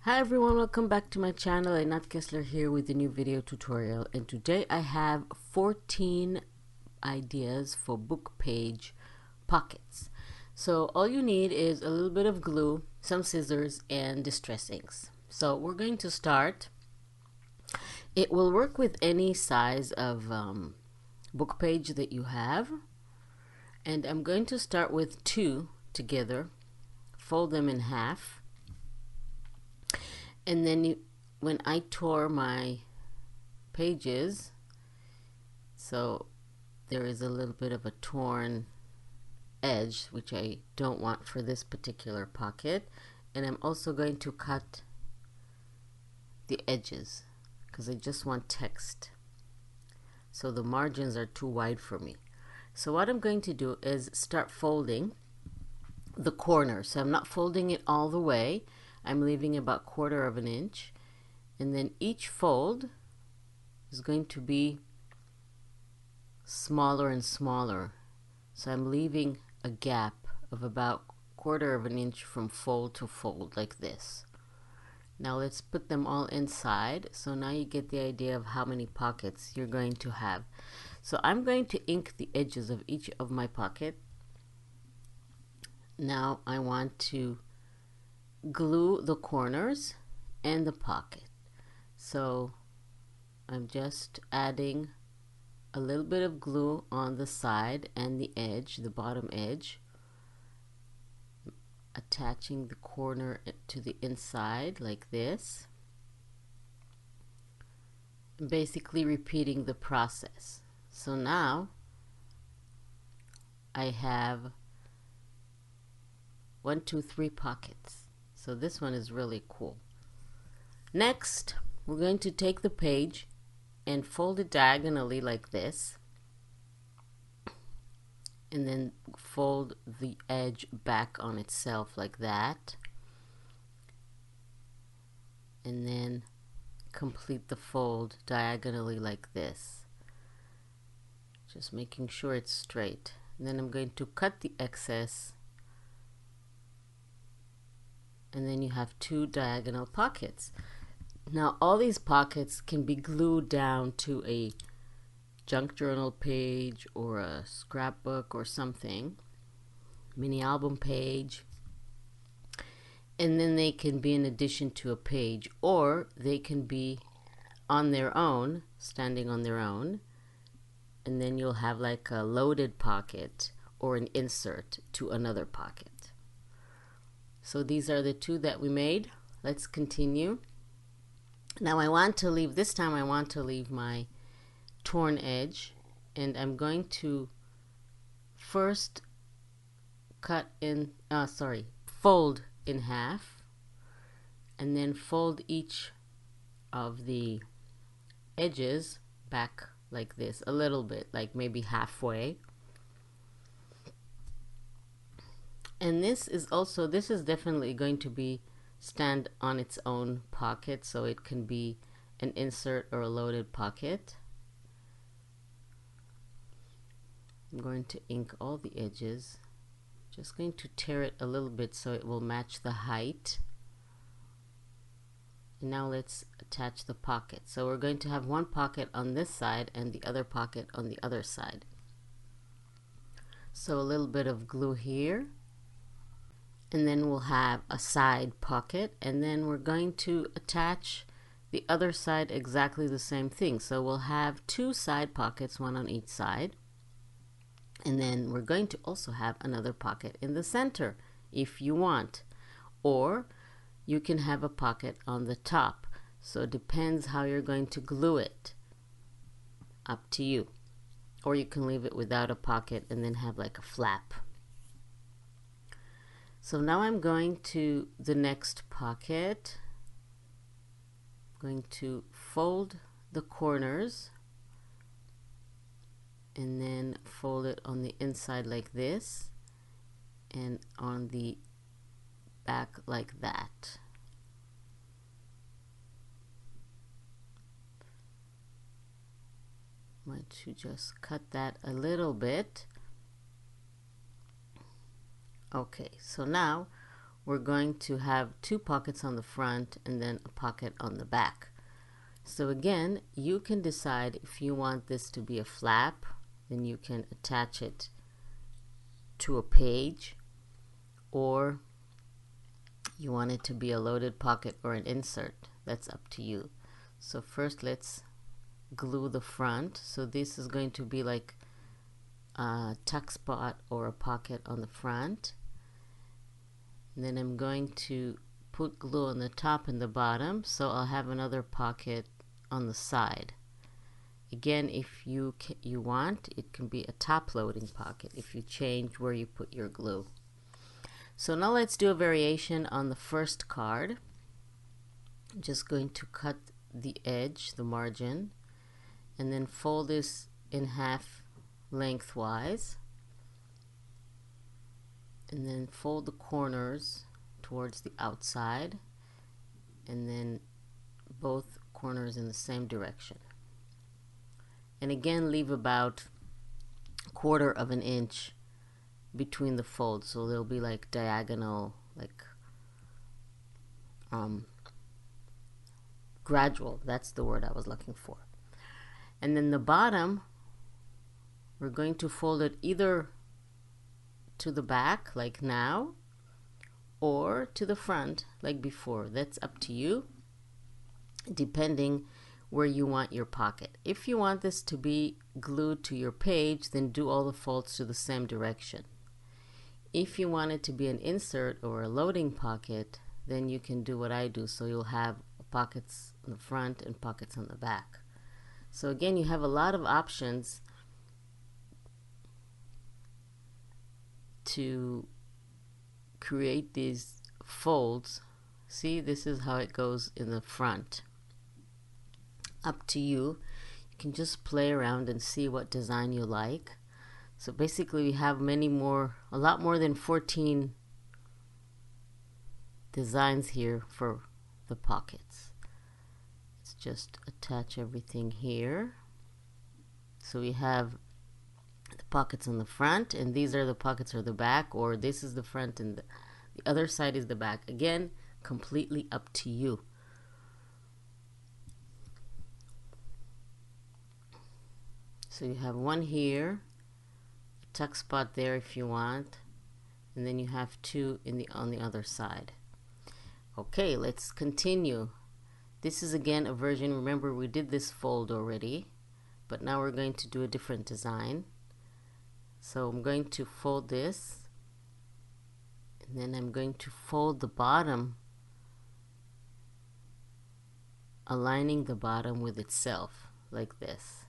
Hi everyone, welcome back to my channel. Anat Kessler here with a new video tutorial, and today I have 14 ideas for book page pockets. So all you need is a little bit of glue, some scissors, and distress inks. So we're going to start. It will work with any size of book page that you have, and I'm going to start with two together, fold them in half. And then when I tore my pages, so there is a little bit of a torn edge, which I don't want for this particular pocket. And I'm also going to cut the edges because I just want text. So the margins are too wide for me. So what I'm going to do is start folding the corner. So I'm not folding it all the way. I'm leaving about 1/4 of an inch, and then each fold is going to be smaller and smaller. So I'm leaving a gap of about 1/4 of an inch from fold to fold, like this. Now let's put them all inside. So now you get the idea of how many pockets you're going to have. So I'm going to ink the edges of each of my pocket. Now I want to glue the corners and the pocket. So I'm just adding a little bit of glue on the side and the edge, the bottom edge, attaching the corner to the inside like this, basically repeating the process. So now I have 1, 2, 3 pockets. So this one is really cool. Next, we're going to take the page and fold it diagonally like this, and then fold the edge back on itself like that, and then complete the fold diagonally like this, just making sure it's straight. And then I'm going to cut the excess, and then you have 2 diagonal pockets. Now all these pockets can be glued down to a junk journal page or a scrapbook or something, mini album page, and then they can be in addition to a page, or they can be on their own, standing on their own, and then you'll have like a loaded pocket or an insert to another pocket. So these are the 2 that we made. Let's continue. Now I want to leave, this time I want to leave my torn edge, and I'm going to first fold in half, and then fold each of the edges back like this, a little bit, like maybe halfway. And this is definitely going to be stand on its own pocket, so it can be an insert or a loaded pocket. I'm going to ink all the edges, just going to tear it a little bit so it will match the height. And now let's attach the pocket. So we're going to have one pocket on this side and the other pocket on the other side. So a little bit of glue here, and then we'll have a side pocket, and then we're going to attach the other side exactly the same thing. So we'll have 2 side pockets, one on each side, and then we're going to also have another pocket in the center if you want, or you can have a pocket on the top. So it depends how you're going to glue it, up to you. Or you can leave it without a pocket and then have like a flap. So now I'm going to the next pocket. I'm going to fold the corners and then fold it on the inside like this, and on the back like that. I'm going to just cut that a little bit. Okay, so now we're going to have 2 pockets on the front and then a pocket on the back. So again, you can decide if you want this to be a flap, then you can attach it to a page, or you want it to be a loaded pocket or an insert. That's up to you. So first let's glue the front. So this is going to be like a tuck spot or a pocket on the front. And then I'm going to put glue on the top and the bottom, so I'll have another pocket on the side. Again, if you want, it can be a top loading pocket if you change where you put your glue. So now let's do a variation on the first card. I'm just going to cut the edge, the margin, and then fold this in half lengthwise, and then fold the corners towards the outside, and then both corners in the same direction. And again, leave about 1/4 of an inch between the folds, so they'll be like diagonal, like gradual. That's the word I was looking for. And then the bottom, we're going to fold it either to the back like now, or to the front like before. That's up to you, depending where you want your pocket. If you want this to be glued to your page, then do all the folds to the same direction. If you want it to be an insert or a loading pocket, then you can do what I do. So you'll have pockets on the front and pockets on the back. So again, you have a lot of options to create these folds. See, this is how it goes in the front. Up to you. You can just play around and see what design you like. So basically we have a lot more than 14 designs here for the pockets. Let's just attach everything here. So we have the pockets on the front, and these are the pockets or the back, or this is the front and the other side is the back. Again, completely up to you. So you have one here, a tuck spot there if you want, and then you have 2 on the other side. Okay, let's continue. This is again a version. Remember, we did this fold already, but now we're going to do a different design. So I'm going to fold this, and then I'm going to fold the bottom, aligning the bottom with itself like this.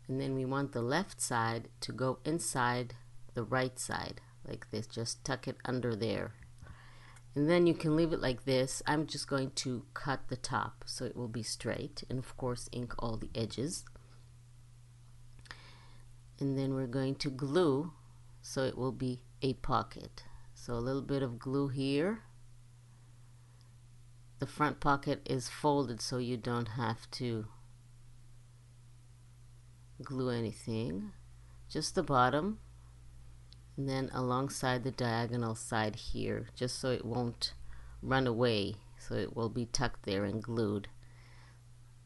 And then we want the left side to go inside the right side like this. Just tuck it under there. And then you can leave it like this. I'm just going to cut the top so it will be straight, and of course ink all the edges. And then we're going to glue so it will be a pocket. So a little bit of glue here. The front pocket is folded so you don't have to glue anything, just the bottom, and then alongside the diagonal side here, just so it won't run away, so it will be tucked there and glued.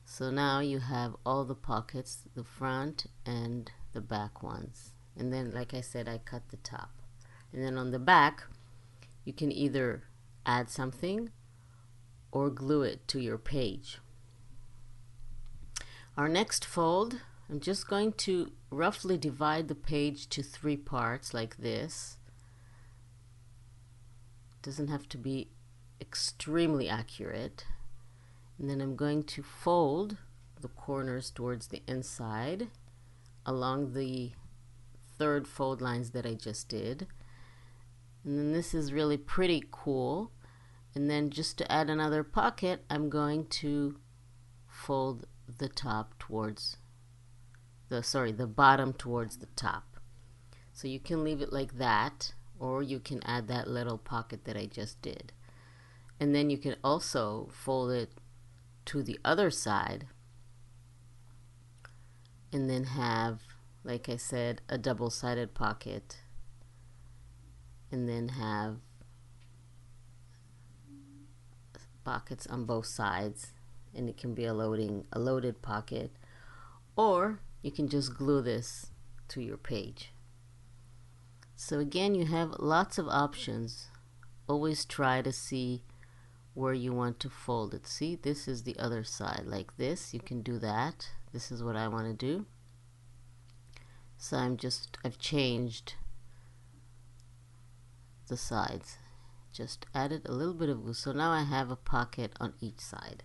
So now you have all the pockets, the front and the back ones. And then, like I said, I cut the top. And then on the back, you can either add something or glue it to your page. Our next fold, I'm just going to roughly divide the page to 3 parts like this. Doesn't have to be extremely accurate. And then I'm going to fold the corners towards the inside along the 3rd fold lines that I just did. And then this is really pretty cool. And then just to add another pocket, I'm going to fold the top towards the bottom towards the top. So you can leave it like that, or you can add that little pocket that I just did. And then you can also fold it to the other side and then have, like I said, a double-sided pocket and then have pockets on both sides, and it can be a loaded pocket, or you can just glue this to your page. So again, you have lots of options. Always try to see where you want to fold it. See, this is the other side, like this. You can do that. This is what I want to do. So I've changed the sides. Just added a little bit of glue. So now I have a pocket on each side,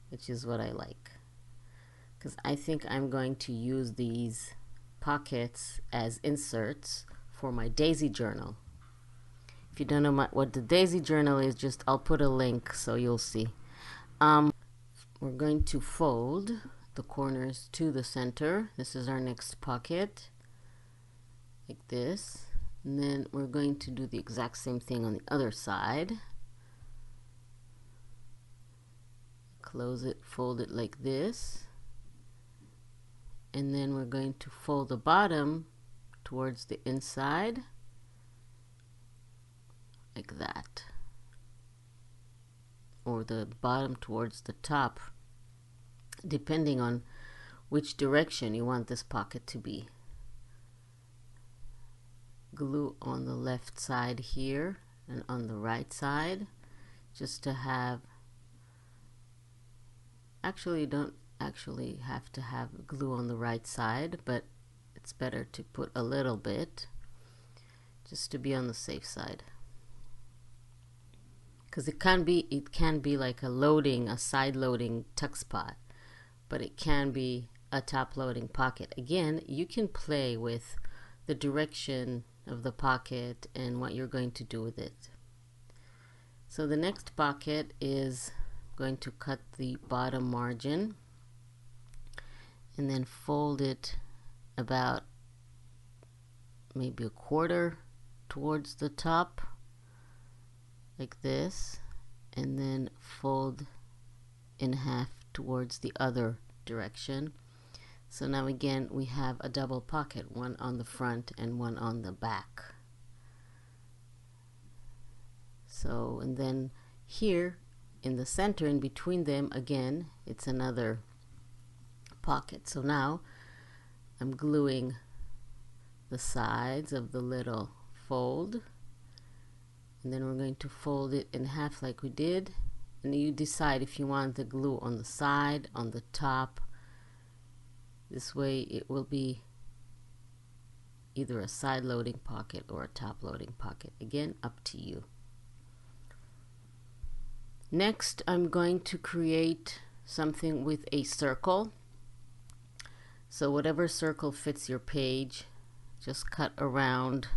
which is what I like, because I think I'm going to use these pockets as inserts for my daisy journal. If you don't know what the daisy journal is, just I'll put a link so you'll see. We're going to fold the corners to the center. This is our next pocket, like this. And then we're going to do the exact same thing on the other side. Close it, fold it like this. And then we're going to fold the bottom towards the inside, like that. Or the bottom towards the top, depending on which direction you want this pocket to be. Glue on the left side here and on the right side, just to have, actually you don't actually have to have glue on the right side, but it's better to put a little bit just to be on the safe side, because it can be like a side loading tuck spot, but it can be a top loading pocket. Again, you can play with the direction of the pocket and what you're going to do with it. So the next pocket is going to cut the bottom margin and then fold it about maybe a quarter towards the top, like this, and then fold in half towards the other direction. So now again we have a double pocket, one on the front and one on the back. So, and then here in the center, in between them, again it's another pocket. So now I'm gluing the sides of the little fold, and then we're going to fold it in half like we did, and you decide if you want the glue on the side, on the top. This way it will be either a side loading pocket or a top loading pocket. Again, up to you. Next, I'm going to create something with a circle. So whatever circle fits your page, just cut around,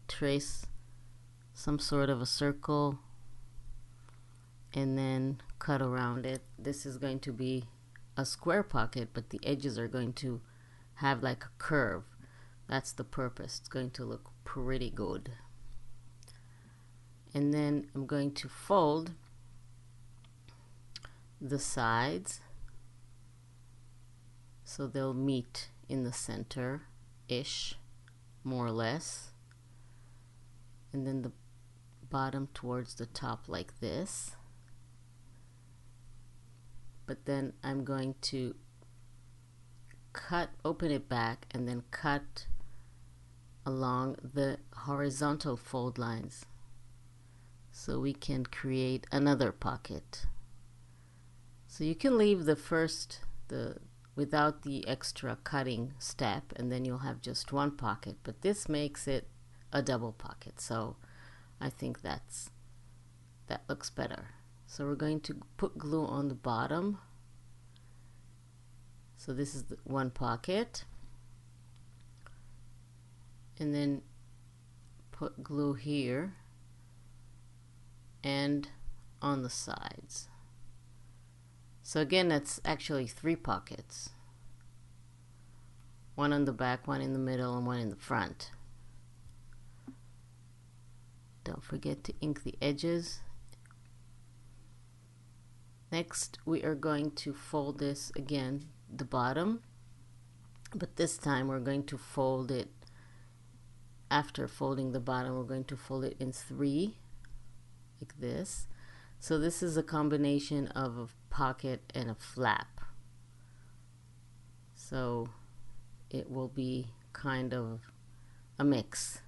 trace some sort of a circle, and then cut around it. This is going to be a square pocket, but the edges are going to have like a curve. That's the purpose. It's going to look pretty good. And then I'm going to fold the sides so they'll meet in the center ish, more or less, and then the bottom towards the top like this. But then I'm going to open it back and then cut along the horizontal fold lines so we can create another pocket. So you can leave without the extra cutting step, and then you'll have just one pocket, but this makes it a double pocket, so I think that looks better. So we're going to put glue on the bottom. So this is the one pocket, and then put glue here and on the sides. So again, that's actually 3 pockets. One on the back, one in the middle, and one in the front. Don't forget to ink the edges. Next, we are going to fold this again, the bottom, but this time we're going to fold it after folding the bottom, we're going to fold it in 3 like this. So this is a combination of a pocket and a flap. So it will be kind of a mix.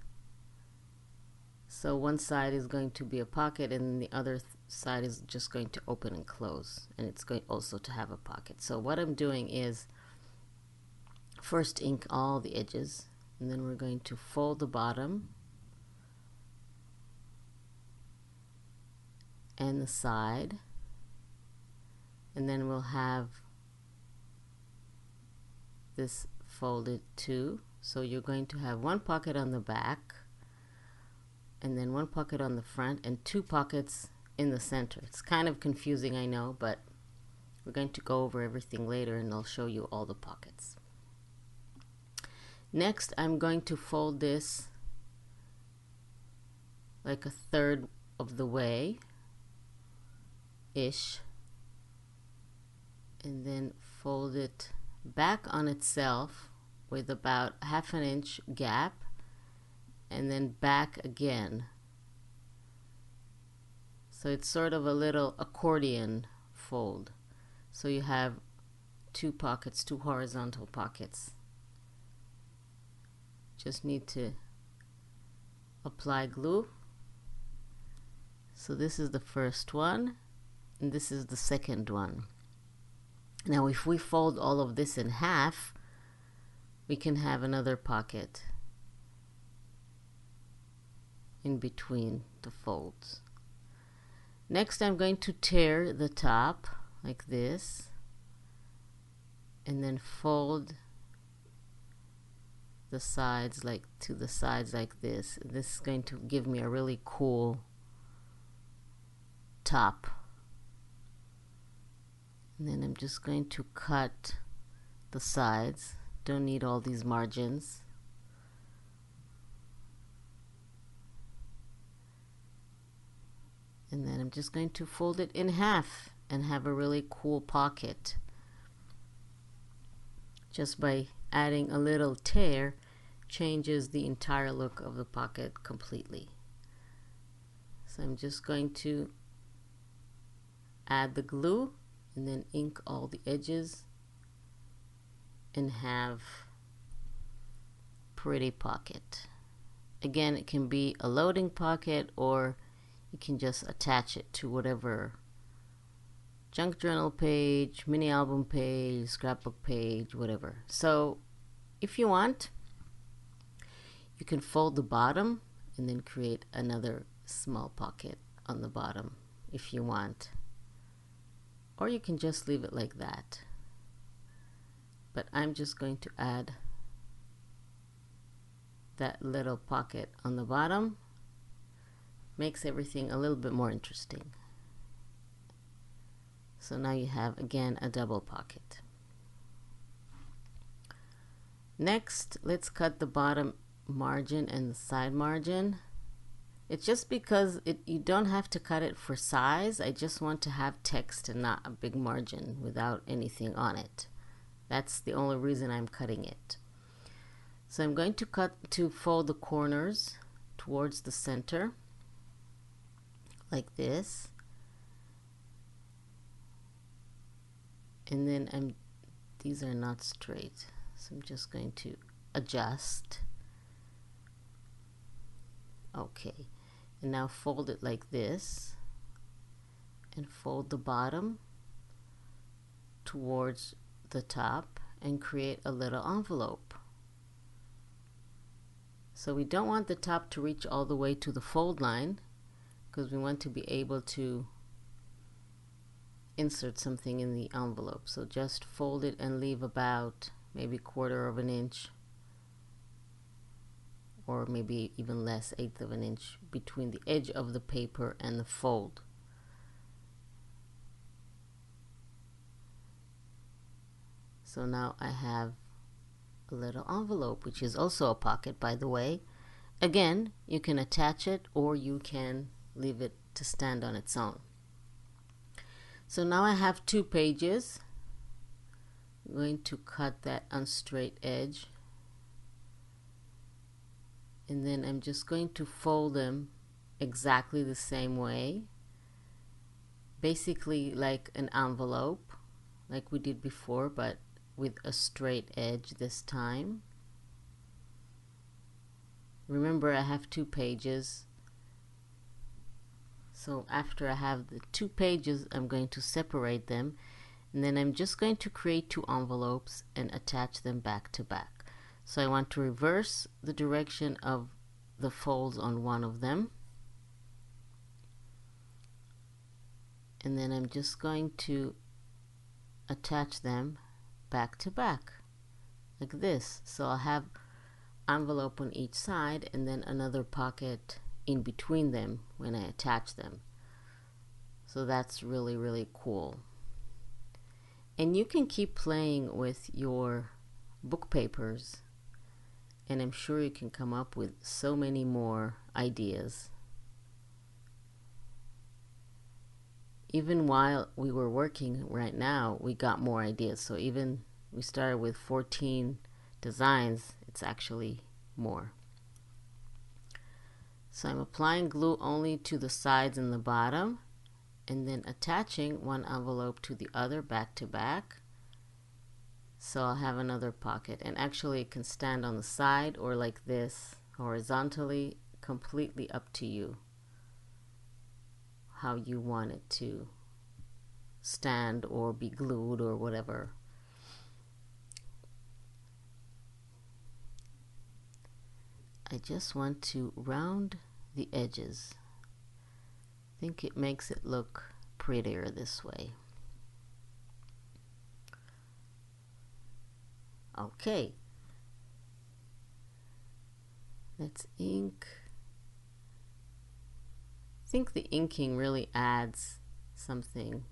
So one side is going to be a pocket and the other side is just going to open and close, and it's going also to have a pocket. So what I'm doing is first ink all the edges, and then we're going to fold the bottom and the side, and then we'll have this folded too. So you're going to have one pocket on the back and then one pocket on the front and 2 pockets in the center. It's kind of confusing, I know, but we're going to go over everything later and I'll show you all the pockets. Next, I'm going to fold this like a third of the way ish, and then fold it back on itself with about 1/2 inch gap, and then back again. So it's sort of a little accordion fold. So you have 2 pockets, 2 horizontal pockets. Just need to apply glue. So this is the first one and this is the second one. Now if we fold all of this in half, we can have another pocket in between the folds. Next, I'm going to tear the top like this and then fold the sides to the sides like this. This is going to give me a really cool top. And then I'm just going to cut the sides. Don't need all these margins. And then I'm just going to fold it in half and have a really cool pocket. Just by adding a little tear changes the entire look of the pocket completely. So I'm just going to add the glue and then ink all the edges and have pretty pocket. Again, it can be a loading pocket or you can just attach it to whatever junk journal page, mini album page, scrapbook page, whatever. So if you want, you can fold the bottom and then create another small pocket on the bottom if you want, or you can just leave it like that. But I'm just going to add that little pocket on the bottom. Makes everything a little bit more interesting. So now you have again a double pocket. Next, let's cut the bottom margin and the side margin. It's just because you don't have to cut it for size. I just want to have text and not a big margin without anything on it. That's the only reason I'm cutting it. So I'm going to fold the corners towards the center like this, and then these are not straight, so I'm just going to adjust. Okay, and now fold it like this and fold the bottom towards the top and create a little envelope. So we don't want the top to reach all the way to the fold line because we want to be able to insert something in the envelope. So just fold it and leave about maybe 1/4 inch or maybe even less, 1/8 inch between the edge of the paper and the fold. So now I have a little envelope, which is also a pocket, by the way. Again, you can attach it or you can leave it to stand on its own. So now I have 2 pages. I'm going to cut that unstraight edge And then I'm just going to fold them exactly the same way, basically like an envelope, like we did before, but with a straight edge this time. Remember, I have 2 pages, so after I have the 2 pages, I'm going to separate them, and then I'm just going to create 2 envelopes and attach them back to back. So I want to reverse the direction of the folds on one of them, and then I'm just going to attach them back to back like this. So I'll have envelope on each side and then another pocket in between them when I attach them. So that's really cool. And you can keep playing with your book papers, and I'm sure you can come up with so many more ideas. Even while we were working right now, we got more ideas. So even we started with 14 designs, it's actually more. So I'm applying glue only to the sides and the bottom, and then attaching one envelope to the other back to back. So I'll have another pocket, and actually it can stand on the side or like this horizontally, completely up to you how you want it to stand or be glued or whatever. I just want to round the edges. I think it makes it look prettier this way. Okay, let's ink. I think the inking really adds something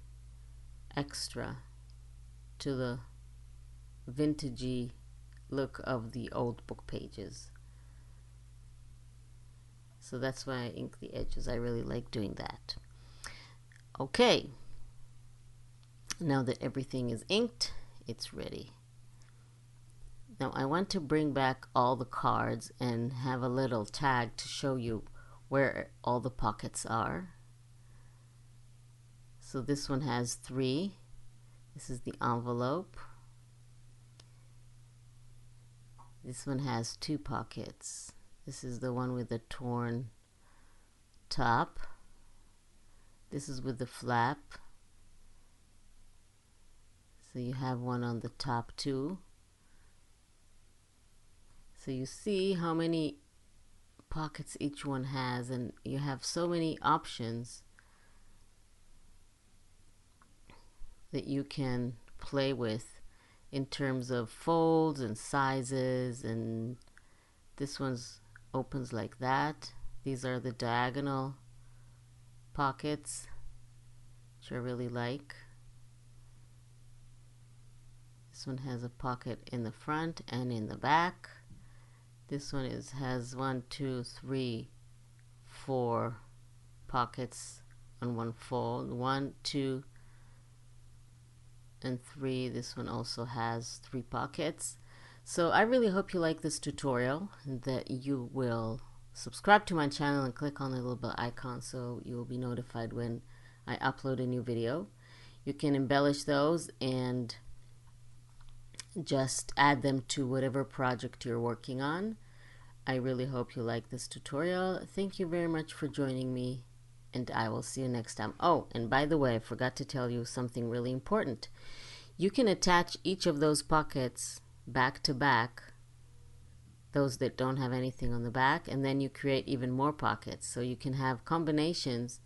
extra to the vintagey look of the old book pages. So that's why I ink the edges. I really like doing that. Okay, now that everything is inked, it's ready. Now I want to bring back all the cards and have a little tag to show you where all the pockets are. So this one has 3. This is the envelope. This one has 2 pockets. This is the one with the torn top. This is with the flap. So you have one on the top too. So you see how many pockets each one has, and you have so many options that you can play with in terms of folds and sizes. And this one's opens like that. These are the diagonal pockets, which I really like. This one has a pocket in the front and in the back. This one has 1, 2, 3, 4 pockets on one fold. 1, 2, and 3. This one also has 3 pockets. So I really hope you like this tutorial, and that you will subscribe to my channel and click on the little bell icon so you will be notified when I upload a new video. You can embellish those and just add them to whatever project you're working on. I really hope you like this tutorial. Thank you very much for joining me, and I will see you next time. Oh, and by the way, I forgot to tell you something really important. You can attach each of those pockets back to back, those that don't have anything on the back, and then you create even more pockets. So you can have combinations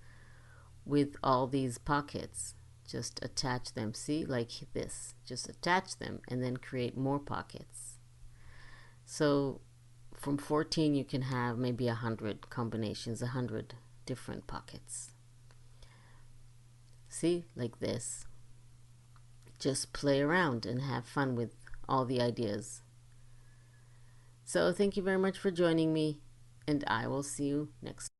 with all these pockets. Just attach them, see, like this. Just attach them and then create more pockets. So from 14 you can have maybe 100 combinations, 100 different pockets. See, like this. Just play around and have fun with all the ideas. So thank you very much for joining me, and I will see you next time.